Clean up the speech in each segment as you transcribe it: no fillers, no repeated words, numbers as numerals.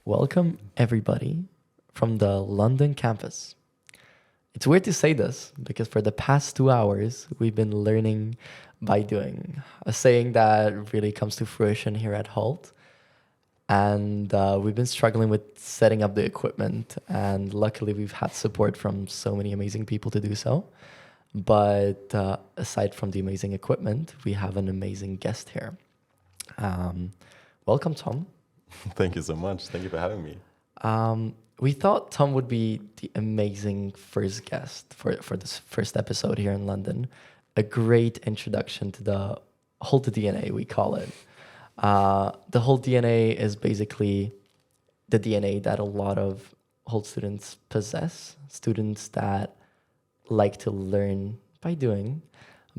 Welcome, everybody, from the London campus. It's weird to say this because for the past 2 hours, we've been learning by doing, a saying that really comes to fruition here at Hult. And we've been struggling with setting up the equipment, and luckily we've had support from so many amazing people to do so. But aside from the amazing equipment, we have an amazing guest here. Welcome, Tom. Thank you so much. Thank you for having me. We thought Tom would be the amazing first guest for this first episode here in London. A great introduction to the Hult DNA, we call it. The Hult DNA is basically the DNA that a lot of Hult students possess. Students that like to learn by doing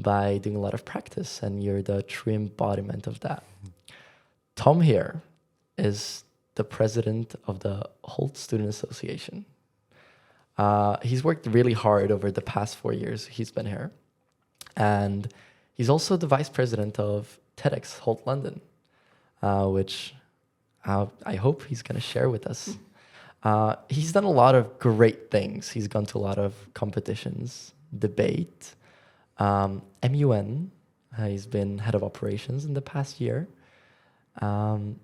a lot of practice, and you're the true embodiment of that. Tom here is the president of the Hult Student Association. He's worked really hard over the past 4 years he's been here. And he's also the vice president of TEDx London, which I hope he's going to share with us. He's done a lot of great things. He's gone to a lot of competitions, debate, MUN. He's been head of operations in the past year. Tom,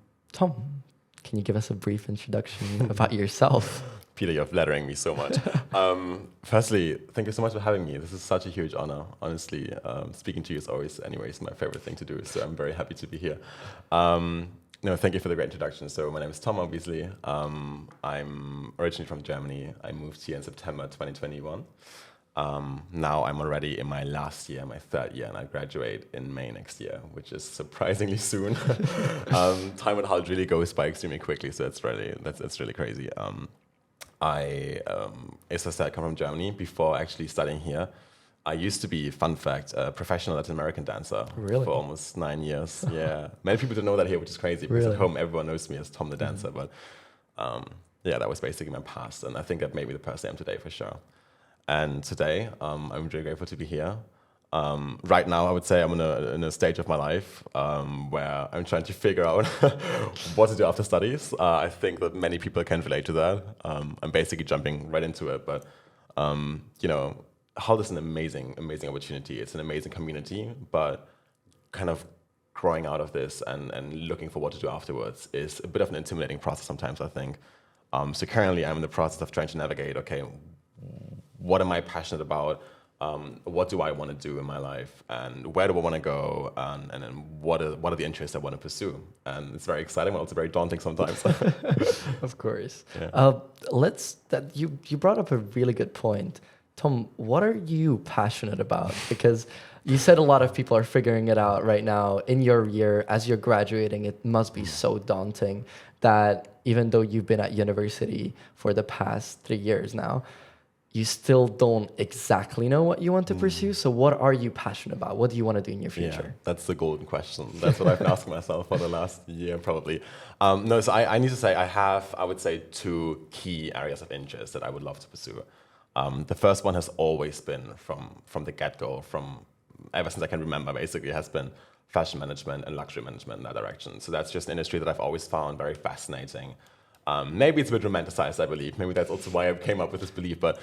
can you give us a brief introduction about yourself? Peter, you're flattering me so much. Firstly, thank you so much for having me. This is such a huge honor. Honestly, speaking to you is always, anyways, my favorite thing to do. So I'm very happy to be here. Thank you for the great introduction. So my name is Tom, obviously. I'm originally from Germany. I moved here in September 2021. Now I'm already in my last year, my third year, and I graduate in May next year, which is surprisingly soon. Time at Hult really goes by extremely quickly, so it's really crazy. As I said, I come from Germany. Before actually studying here, I used to be, fun fact, a professional Latin American dancer for almost 9 years. Yeah, many people don't know that here, which is crazy, because at home everyone knows me as Tom the dancer. But that was basically my past, and I think that made me the person I am today for sure. And today, I'm really grateful to be here. Right now, I would say I'm in a stage of my life where I'm trying to figure out what to do after studies. I think that many people can relate to that. I'm basically jumping right into it. But, Hult is an amazing, amazing opportunity. It's an amazing community. But kind of growing out of this and looking for what to do afterwards is a bit of an intimidating process sometimes, I think. So currently, I'm in the process of trying to navigate, okay, what am I passionate about? What do I want to do in my life? And where do I want to go? And then what are the interests I want to pursue? And it's very exciting, but also very daunting sometimes. Of course. Yeah. You brought up a really good point. Tom, what are you passionate about? Because you said a lot of people are figuring it out right now. In your year, as you're graduating, it must be so daunting that even though you've been at university for the past 3 years now, you still don't exactly know what you want to pursue. So what are you passionate about? What do you want to do in your future? Yeah, that's the golden question. That's what I've been asking myself for the last year, probably. So I need to say I would say 2 key areas of interest that I would love to pursue. The first one has always been from the get-go, ever since I can remember, basically, has been fashion management and luxury management in that direction. So that's just an industry that I've always found very fascinating. Maybe it's a bit romanticized, I believe. Maybe that's also why I came up with this belief. But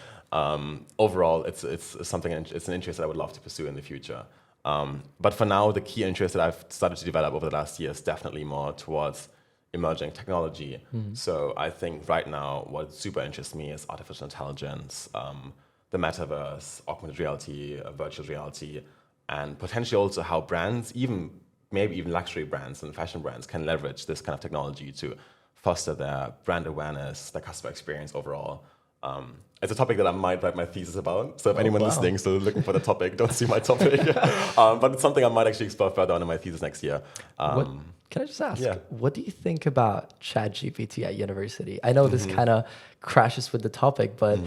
overall, it's an interest that I would love to pursue in the future. But for now, the key interest that I've started to develop over the last year is definitely more towards emerging technology. So I think right now, what super interests me is artificial intelligence, the metaverse, augmented reality, virtual reality, and potentially also how brands, maybe even luxury brands and fashion brands, can leverage this kind of technology to foster their brand awareness, their customer experience overall. It's a topic that I might write my thesis about. So if anyone listening is looking for the topic, don't see my topic. But it's something I might actually explore further on in my thesis next year. Can I just ask, what do you think about ChatGPT at university? I know this kind of crashes with the topic, but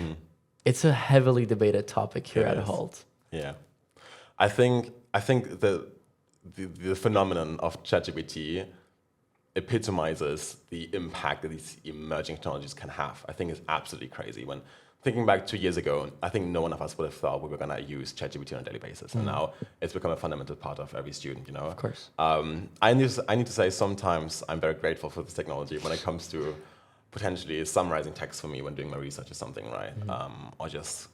it's a heavily debated topic here at Hult. Yeah. I think the phenomenon of ChatGPT epitomizes the impact that these emerging technologies can have. I think it's absolutely crazy when thinking back 2 years ago, I think no one of us would have thought we were going to use ChatGPT on a daily basis. And now it's become a fundamental part of every student, you know. Of course. I need to say sometimes I'm very grateful for this technology when it comes to potentially summarizing text for me when doing my research or something, right? Or just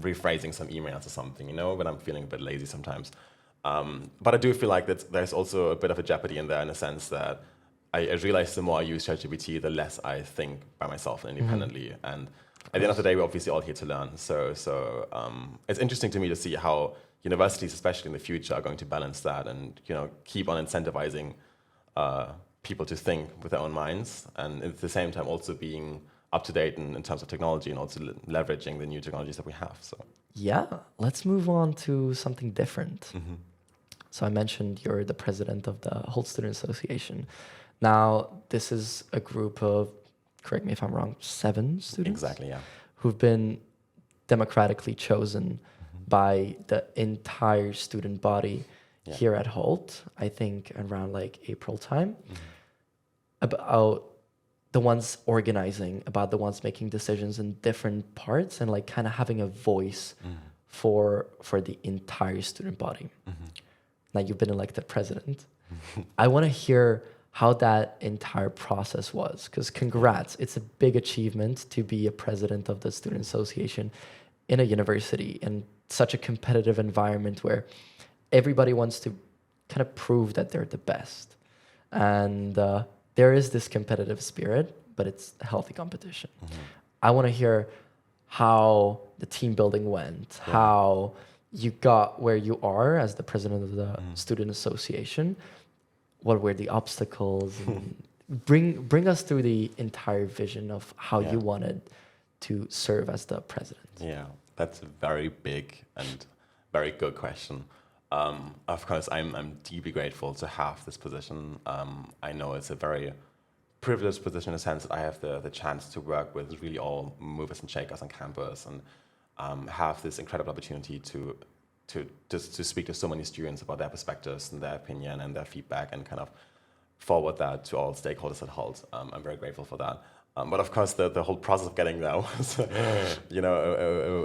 rephrasing some emails or something, you know, when I'm feeling a bit lazy sometimes. But I do feel like that there's also a bit of a jeopardy in there in the sense that I realize the more I use ChatGPT, the less I think by myself and independently. And at the end of the day, we're obviously all here to learn. So it's interesting to me to see how universities, especially in the future, are going to balance that and, you know, keep on incentivizing people to think with their own minds, and at the same time also being up to date in terms of technology and also leveraging the new technologies that we have. So yeah, let's move on to something different. So I mentioned you're the president of the Hult Student Association. Now, this is a group of, correct me if I'm wrong, 7 students? Exactly, yeah. Who've been democratically chosen by the entire student body here at Hult, I think around like April time, about the ones organizing, about the ones making decisions in different parts and like kind of having a voice for the entire student body. Now you've been elected president. I want to hear how that entire process was, because congrats, it's a big achievement to be a president of the Student Association in a university in such a competitive environment where everybody wants to kind of prove that they're the best. And there is this competitive spirit, but it's a healthy competition. I want to hear how the team building went, how you got where you are as the president of the Student Association. What were the obstacles? And bring us through the entire vision of how you wanted to serve as the president. Yeah, that's a very big and very good question. Of course, I'm deeply grateful to have this position. I know it's a very privileged position in the sense that I have the chance to work with really all movers and shakers on campus and have this incredible opportunity to speak to so many students about their perspectives and their opinion and their feedback and kind of forward that to all stakeholders at Hult. I'm very grateful for that. But of course, the whole process of getting there was, you know,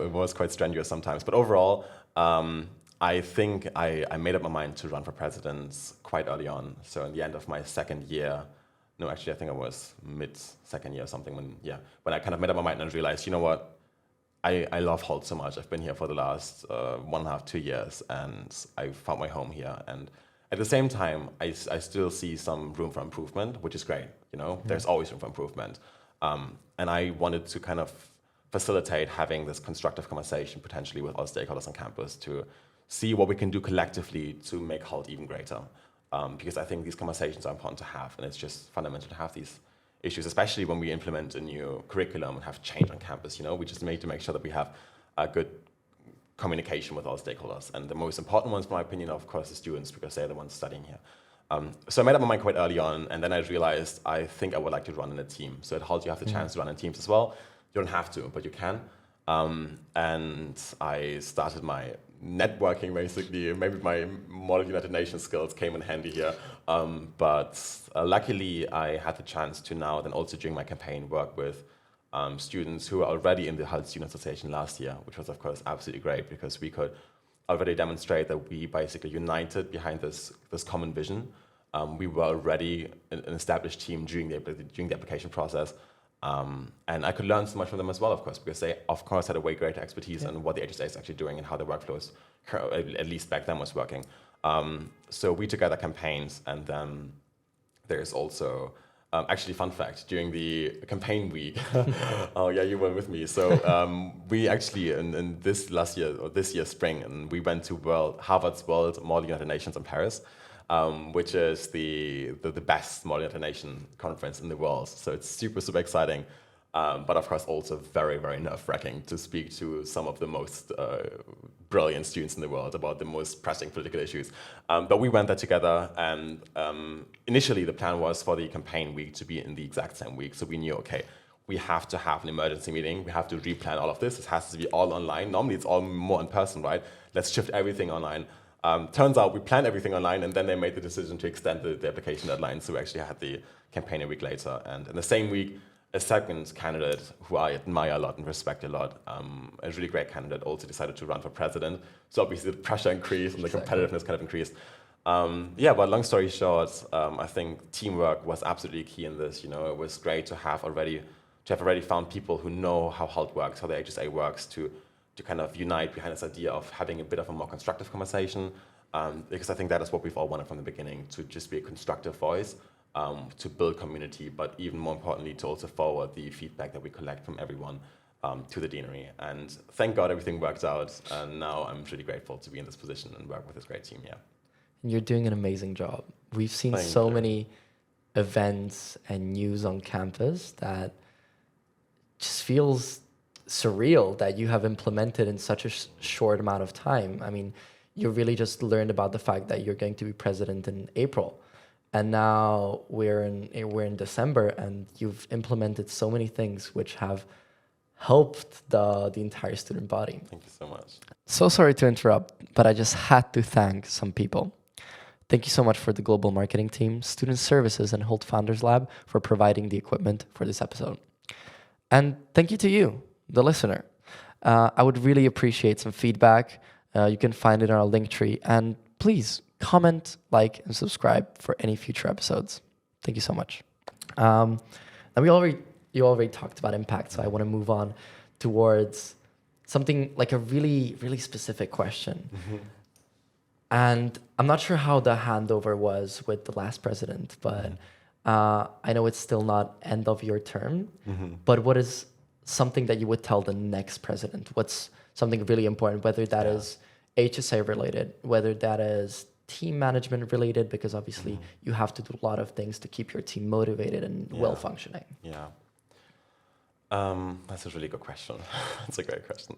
it was quite strenuous sometimes. But overall, I think I made up my mind to run for president quite early on. So in the end of my second year, no, actually, I think I was mid-second year or something when I kind of made up my mind and realized, you know what, I love Hult so much. I've been here for the last 1.5, 2 years, and I found my home here. And at the same time, I still see some room for improvement, which is great. You know, there's always room for improvement. And I wanted to kind of facilitate having this constructive conversation potentially with all stakeholders on campus to see what we can do collectively to make Hult even greater. Because I think these conversations are important to have, and it's just fundamental to have these issues, especially when we implement a new curriculum and have change on campus. You know, we just need to make sure that we have a good communication with all stakeholders. And the most important ones, in my opinion, are, of course, the students, because they're the ones studying here. So I made up my mind quite early on, and then I realized I think I would like to run in a team. So at Hult, you have the chance to run in teams as well. You don't have to, but you can. And I started my networking, basically. Maybe my Model United Nations skills came in handy here. But luckily, I had the chance to now then also during my campaign work with students who were already in the Hult Student Association last year, which was, of course, absolutely great because we could already demonstrate that we basically united behind this common vision. We were already an established team during the application process. And I could learn so much from them as well, of course, because they, of course, had a way greater expertise on what the HSA is actually doing and how the workflows, at least back then, was working. So we together campaigns, and then there's also, actually, fun fact, during the campaign week, oh yeah, you were with me. So we actually, in this year spring, and we went to Harvard's World Model United Nations in Paris. Which is the best Model United Nation conference in the world. So it's super, super exciting. But of course, also very, very nerve-wracking to speak to some of the most brilliant students in the world about the most pressing political issues. But we went there together, and initially the plan was for the campaign week to be in the exact same week. So we knew, okay, we have to have an emergency meeting. We have to replan all of this. It has to be all online. Normally it's all more in person, right? Let's shift everything online. Turns out we planned everything online, and then they made the decision to extend the application deadline. So we actually had the campaign a week later. And in the same week, a second candidate who I admire a lot and respect a lot, a really great candidate, also decided to run for president. So obviously the pressure increased and the competitiveness kind of increased. Yeah, but long story short, I think teamwork was absolutely key in this. It was great to have already found people who know how Hult works, how the HSA works, to kind of unite behind this idea of having a bit of a more constructive conversation. Because I think that is what we've all wanted from the beginning, to just be a constructive voice, to build community, but even more importantly, to also forward the feedback that we collect from everyone to the deanery. And thank God everything worked out. And now I'm really grateful to be in this position and work with this great team. Yeah. You're doing an amazing job. We've seen many events and news on campus that just feels surreal that you have implemented in such a short amount of time. I mean, you really just learned about the fact that you're going to be president in April, and now we're in December, and you've implemented so many things which have helped the entire student body. Thank you so much. So sorry to interrupt, but I just had to thank some people. Thank you so much for the global marketing team, Student Services, and Hult Founders Lab for providing the equipment for this episode. And thank you to you, the listener. I would really appreciate some feedback. You can find it on our link tree. And please comment, like, and subscribe for any future episodes. Thank you so much. And you already talked about impact, so I want to move on towards something like a really, really specific question. Mm-hmm. And I'm not sure how the handover was with the last president, but I know it's still not end of your term. Mm-hmm. But what is something that you would tell the next president? What's something really important, whether that is HSA related, whether that is team management related, because obviously you have to do a lot of things to keep your team motivated and well functioning. Yeah. That's a really good question. It's a great question.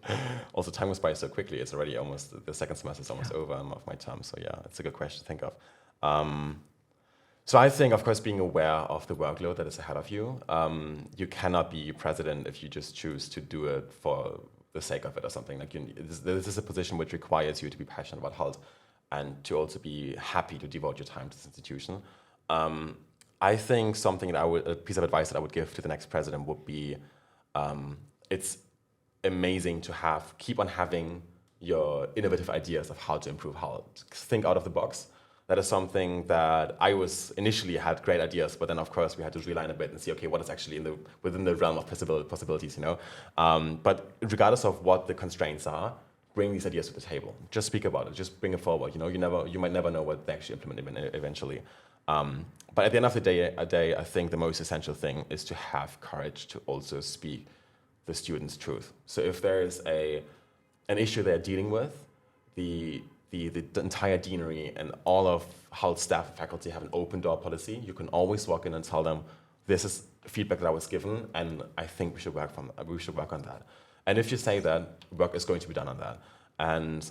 Also, time goes by so quickly. It's already almost, the second semester is almost over of my term. So yeah, it's a good question to think of. So I think, of course, being aware of the workload that is ahead of you. You cannot be president if you just choose to do it for the sake of it or something. Like this is a position which requires you to be passionate about Hult and to also be happy to devote your time to this institution. I think a piece of advice that I would give to the next president would be, it's amazing to keep on having your innovative ideas of how to improve Hult. Think out of the box. That is something that I initially had great ideas, but then of course we had to realign a bit and see, okay, what is actually within the realm of possibilities, But regardless of what the constraints are, bring these ideas to the table. Just speak about it. Just bring it forward. You might never know what they actually implement eventually. But at the end of the day, I think the most essential thing is to have courage to also speak the students' truth. So if there is an issue they're dealing with, the entire deanery and all of Hult staff and faculty have an open door policy. You can always walk in and tell them, this is feedback that I was given, and I think we should work on that. And if you say that, work is going to be done on that. And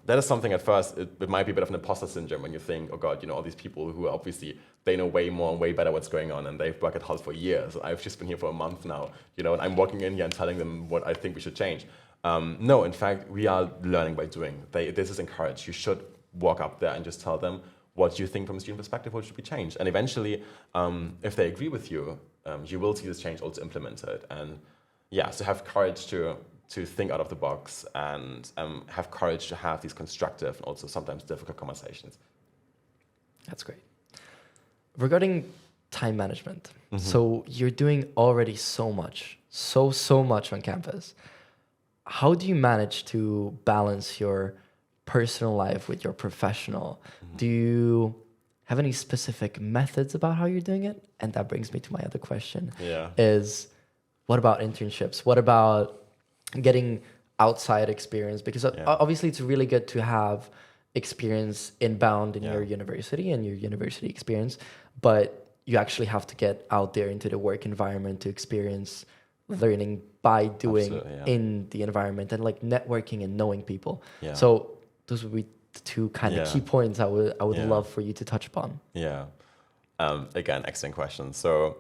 that is something at first, it might be a bit of an imposter syndrome when you think, oh God, all these people who obviously, they know way more and way better what's going on, and they've worked at Hult for years. I've just been here for a month now, and I'm walking in here and telling them what I think we should change. No, in fact, we are learning by doing. This is encouraged. You should walk up there and just tell them what you think from a student perspective, what should be changed. And eventually, if they agree with you, you will see this change also implemented. And yeah, so have courage to think out of the box and have courage to have these constructive and also sometimes difficult conversations. That's great. Regarding time management, so you're doing already so much on campus. How do you manage to balance your personal life with your professional? Do you have any specific methods about how you're doing it? And that brings me to my other question. Is what about internships? What about getting outside experience? Because obviously it's really good to have experience inbound in your university and your university experience, but you actually have to get out there into the work environment to experience learning by doing in the environment and like networking and knowing people. So those would be the two kind of key points I would love for you to touch upon. Again, excellent question. So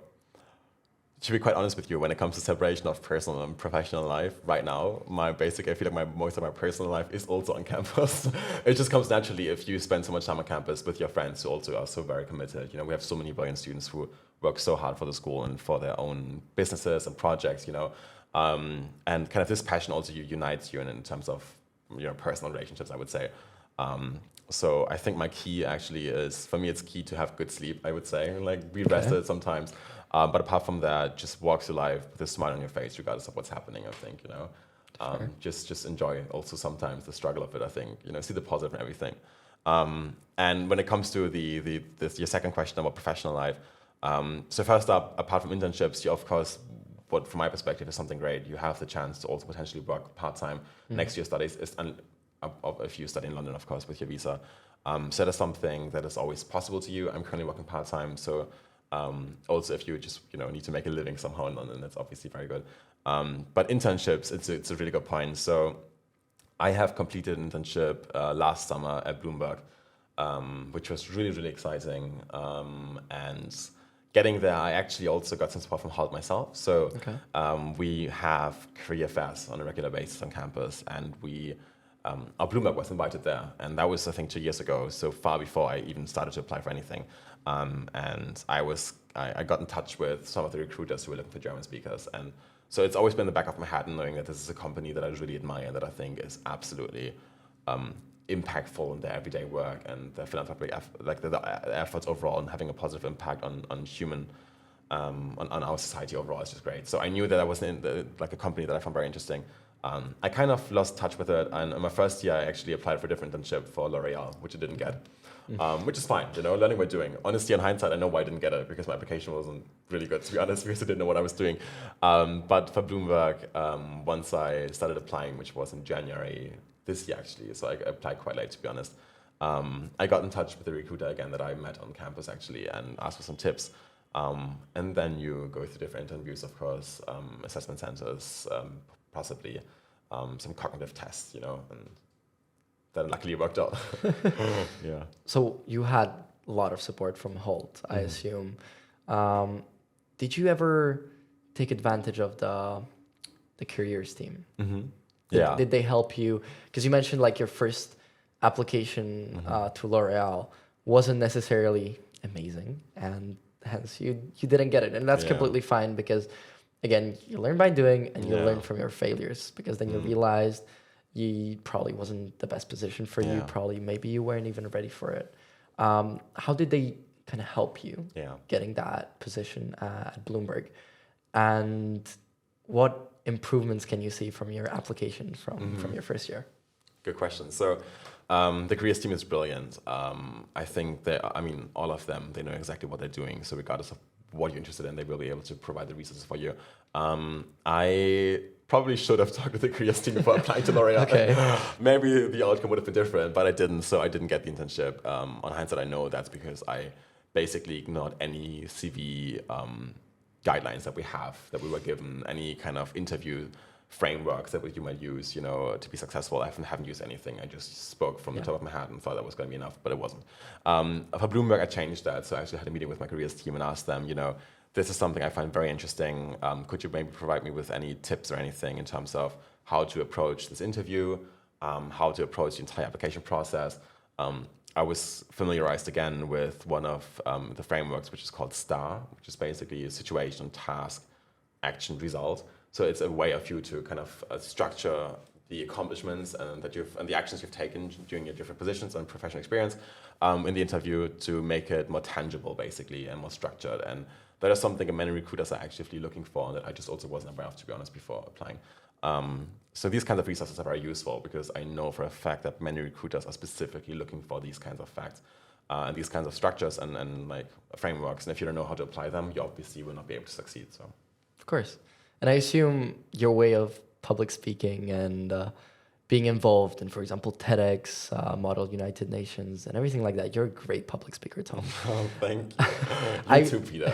to be quite honest with you, when it comes to separation of personal and professional life, right now, I feel like most of my personal life is also on campus. It just comes naturally if you spend so much time on campus with your friends who also are so very committed. We have so many brilliant students who work so hard for the school and for their own businesses and projects, and kind of this passion also unites you in terms of personal relationships, I would say. So I think my key actually is, for me, it's key to have good sleep, I would say, like be rested sometimes. But apart from that, just walk through life with a smile on your face, regardless of what's happening, I think, just enjoy also sometimes the struggle of it, I think, see the positive in everything. And when it comes to your second question about professional life, so first up, apart from internships, you of course, what from my perspective is something great, you have the chance to also potentially work part-time next to your studies, if you study in London, of course, with your visa. So that's something that is always possible to you. I'm currently working part-time, so also if you just need to make a living somehow in London, that's obviously very good. But internships, it's a really good point. So I have completed an internship last summer at Bloomberg, which was really, really exciting. And getting there, I actually also got some support from Hult myself. So we have career fairs on a regular basis on campus, and our Bloomberg was invited there. And that was, I think, 2 years ago, so far before I even started to apply for anything. And I got in touch with some of the recruiters who were looking for German speakers. And so it's always been in the back of my head, knowing that this is a company that I really admire and that I think is absolutely impactful in their everyday work and their philanthropic the efforts overall and having a positive impact on human, on our society overall is just great. So I knew that I was in a company that I found very interesting. I kind of lost touch with it, and in my first year I actually applied for a different internship for L'Oreal, which I didn't get. Which is fine, learning by doing. Honestly, in hindsight, I know why I didn't get it, because my application wasn't really good, to be honest, because I didn't know what I was doing. But for Bloomberg, once I started applying, which was in January this year, actually, so I applied quite late, to be honest, I got in touch with the recruiter again that I met on campus, actually, and asked for some tips. And then you go through different interviews, of course, assessment centers, possibly some cognitive tests, and that luckily worked out. Yeah. So you had a lot of support from Hult, I assume. Did you ever take advantage of the careers team? Yeah. Did they help you? Because you mentioned like your first application to L'Oreal wasn't necessarily amazing, and hence you didn't get it. And that's completely fine, because again, you learn by doing, and you learn from your failures, because then you realized you probably wasn't the best position for you. Probably maybe you weren't even ready for it. How did they kind of help you getting that position at Bloomberg? And what improvements can you see from your application from your first year? Good question. So the careers team is brilliant. I think all of them, they know exactly what they're doing. So regardless of what you're interested in, they will be able to provide the resources for you. I probably should have talked to the careers team before applying to L'Oreal. Maybe the outcome would have been different, but I didn't. So I didn't get the internship. On hindsight, I know that's because I basically ignored any CV guidelines that we were given, any kind of interview frameworks that you might use, to be successful. I haven't used anything. I just spoke from the top of my head and thought that was going to be enough, but it wasn't. For Bloomberg, I changed that. So I actually had a meeting with my careers team and asked them, this is something I find very interesting. Could you maybe provide me with any tips or anything in terms of how to approach this interview, how to approach the entire application process? I was familiarized again with one of the frameworks, which is called STAR, which is basically a situation, task, action, result. So it's a way of you to kind of structure the accomplishments and the actions you've taken during your different positions and professional experience in the interview to make it more tangible, basically, and more structured. And that is something that many recruiters are actively looking for, and that I just also wasn't aware of, to be honest, before applying. So these kinds of resources are very useful, because I know for a fact that many recruiters are specifically looking for these kinds of facts and these kinds of structures and like frameworks. And if you don't know how to apply them, you obviously will not be able to succeed. So, of course. And I assume your way of public speaking and being involved in, for example, TEDx, Model United Nations, and everything like that. You're a great public speaker, Tom. Oh, thank you. You too, Peter.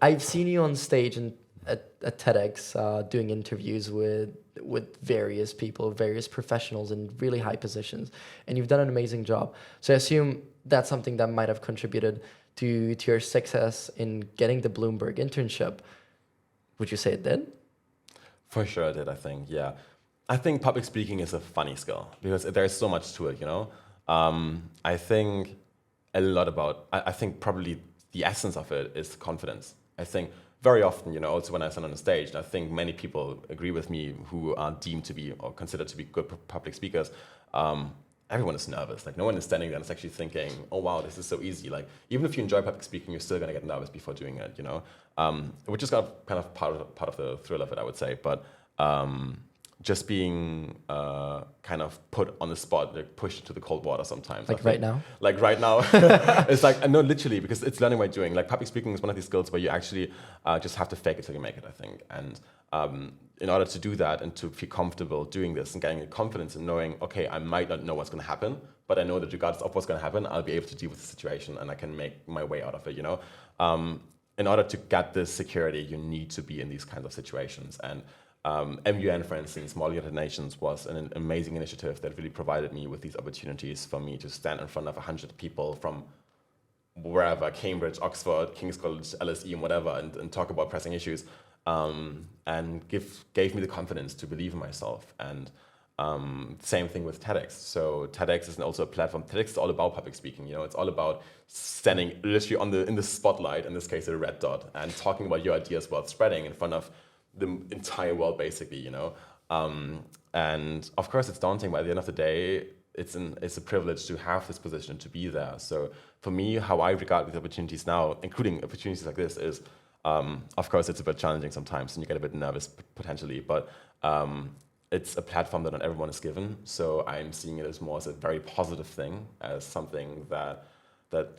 I've seen you on stage at TEDx doing interviews with various people, various professionals in really high positions, and you've done an amazing job. So I assume that's something that might have contributed to your success in getting the Bloomberg internship. Would you say it did? For sure it did, I think, yeah. I think public speaking is a funny skill, because there's so much to it, I think a lot about, I think probably the essence of it is confidence. I think very often, also when I stand on a stage, and I think many people agree with me who are deemed to be or considered to be good public speakers, everyone is nervous. Like no one is standing there and is actually thinking, oh wow, this is so easy. Like even if you enjoy public speaking, you're still gonna get nervous before doing it, which is kind of part of the thrill of it, I would say. But just being kind of put on the spot, like pushed into the cold water sometimes. Like right now? Like right now. It's like, no, literally, because it's learning by doing. Like public speaking is one of these skills where you actually just have to fake it till you make it, I think. And in order to do that and to feel comfortable doing this and getting confidence in knowing, okay, I might not know what's going to happen, but I know that regardless of what's going to happen, I'll be able to deal with the situation and I can make my way out of it, In order to get this security, you need to be in these kinds of situations. And MUN, for instance, Model United Nations, was an amazing initiative that really provided me with these opportunities for me to stand in front of 100 people from wherever, Cambridge, Oxford, King's College, LSE, and whatever, and talk about pressing issues, and gave me the confidence to believe in myself. And same thing with TEDx. So TEDx is also a platform. TEDx is all about public speaking. It's all about standing literally in the spotlight, in this case, a red dot, and talking about your ideas while spreading in front of the entire world, basically. And of course, it's daunting, but at the end of the day, it's a privilege to have this position, to be there. So for me, how I regard these opportunities now, including opportunities like this, is of course it's a bit challenging sometimes, and you get a bit nervous potentially, but it's a platform that not everyone is given. So I'm seeing it as more as a very positive thing, as something that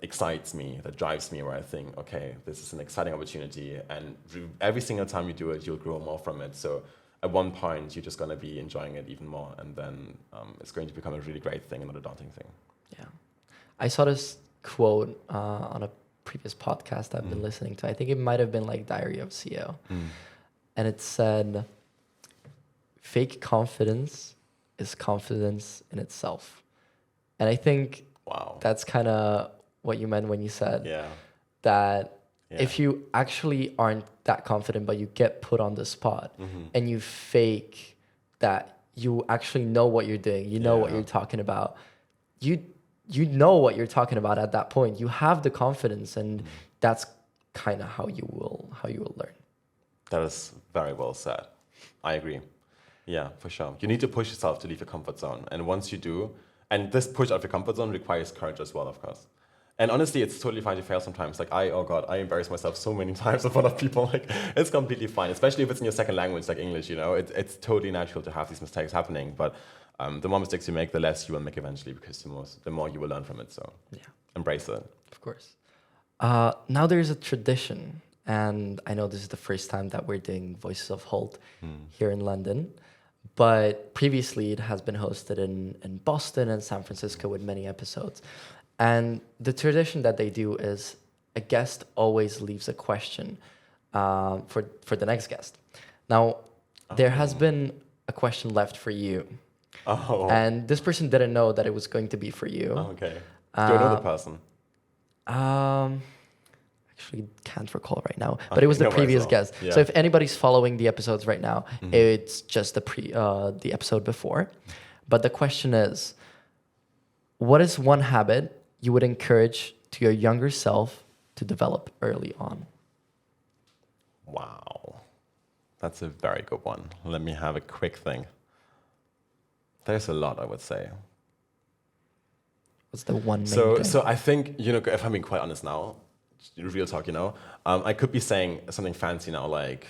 excites me, that drives me, where I think, okay, this is an exciting opportunity, and every single time you do it, you'll grow more from it. So at one point, you're just going to be enjoying it even more, and then it's going to become a really great thing and not a daunting thing. Yeah. I saw this quote on a previous podcast I've been listening to. I think it might have been like Diary of CEO. And it said, fake confidence is confidence in itself. And I think that's kind of what you meant when you said that if you actually aren't that confident, but you get put on the spot and you fake that you actually know what you're doing, you know what you're talking about, you know what you're talking about at that point. You have the confidence, and that's kind of how you will learn. That is very well said. I agree. Yeah, for sure. You need to push yourself to leave your comfort zone. And once you do, and this push out of your comfort zone requires courage as well, of course. And honestly, it's totally fine to fail sometimes. Like I embarrass myself so many times in front of people. Like it's completely fine, especially if it's in your second language, like English. It's totally natural to have these mistakes happening. But the more mistakes you make, the less you will make eventually, because the more you will learn from it. So embrace it. Of course. Now there's a tradition, and I know this is the first time that we're doing Voices of Hult here in London. But previously, it has been hosted in Boston and San Francisco with many episodes. And the tradition that they do is a guest always leaves a question for the next guest. Now, there has been a question left for you. Oh. And this person didn't know that it was going to be for you. Oh, okay. Do I know the person? Actually can't recall right now, but it was the previous guest. So if anybody's following the episodes right now, it's just the episode before. But the question is, what is one habit you would encourage to your younger self to develop early on? Wow, that's a very good one. Let me have a quick think. There's a lot, I would say. What's the one main thing? So I think, if I'm being quite honest now, real talk, I could be saying something fancy now, like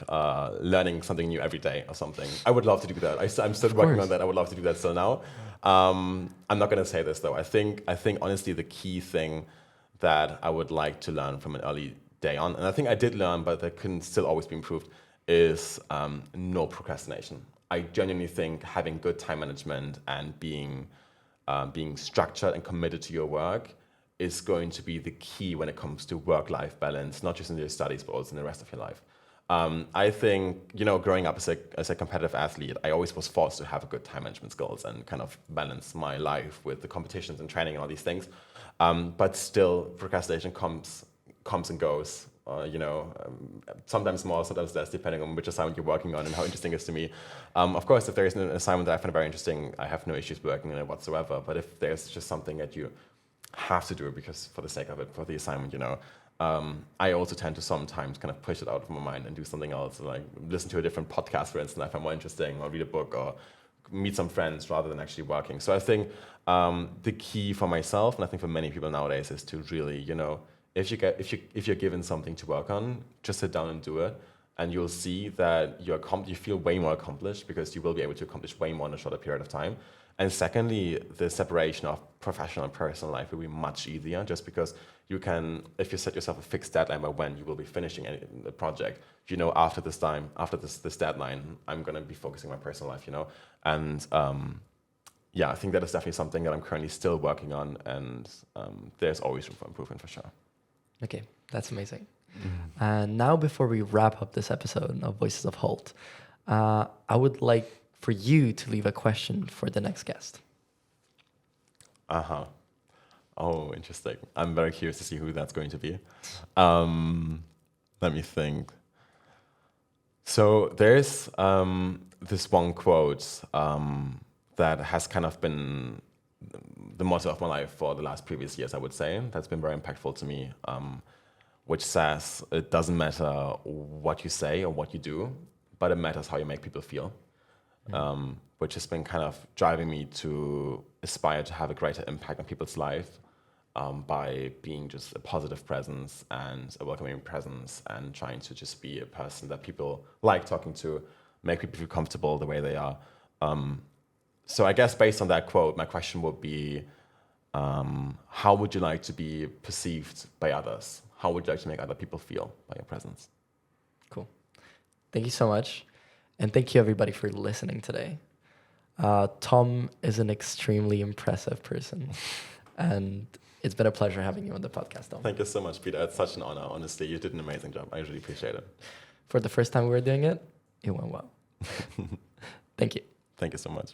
learning something new every day or something. I would love to do that. I'm still working on that. I would love to do that still now. I'm not going to say this though. I think honestly the key thing that I would like to learn from an early day on, and I think I did learn, but that can still always be improved, is no procrastination. I genuinely think having good time management and being structured and committed to your work is going to be the key when it comes to work-life balance, not just in your studies, but also in the rest of your life. I think, growing up as a competitive athlete, I always was forced to have a good time management skills and kind of balance my life with the competitions and training and all these things. But still, procrastination comes and goes. Sometimes more, sometimes less, depending on which assignment you're working on and how interesting it is to me. Of course, if there is an assignment that I find very interesting, I have no issues working on it whatsoever. But if there's just something that you have to do it because for the sake of it, for the assignment, I also tend to sometimes kind of push it out of my mind and do something else, like listen to a different podcast, for instance, I find more interesting, or read a book, or meet some friends rather than actually working. So I think the key for myself, and I think for many people nowadays, is to really, if you're given something to work on, just sit down and do it, and you'll see that you feel way more accomplished, because you will be able to accomplish way more in a shorter period of time. And secondly, the separation of professional and personal life will be much easier, just because you can, if you set yourself a fixed deadline by when you will be finishing the project, after this time, after this deadline, I'm going to be focusing on my personal life, And I think that is definitely something that I'm currently still working on, and there's always room for improvement for sure. Okay, that's amazing. And now, before we wrap up this episode of Voices of Hult, I would like for you to leave a question for the next guest. Oh, interesting. I'm very curious to see who that's going to be. Let me think. So there's this one quote that has kind of been the motto of my life for the last previous years, I would say. That's been very impactful to me, which says, it doesn't matter what you say or what you do, but it matters how you make people feel. Which has been kind of driving me to aspire to have a greater impact on people's life by being just a positive presence and a welcoming presence, and trying to just be a person that people like talking to, make people feel comfortable the way they are. So I guess based on that quote, my question would be, how would you like to be perceived by others? How would you like to make other people feel by your presence? Cool. Thank you so much. And thank you, everybody, for listening today. Tom is an extremely impressive person. And it's been a pleasure having you on the podcast, Tom. Thank you so much, Peter. It's such an honor. Honestly, you did an amazing job. I really appreciate it. For the first time we were doing it, it went well. Thank you. Thank you so much.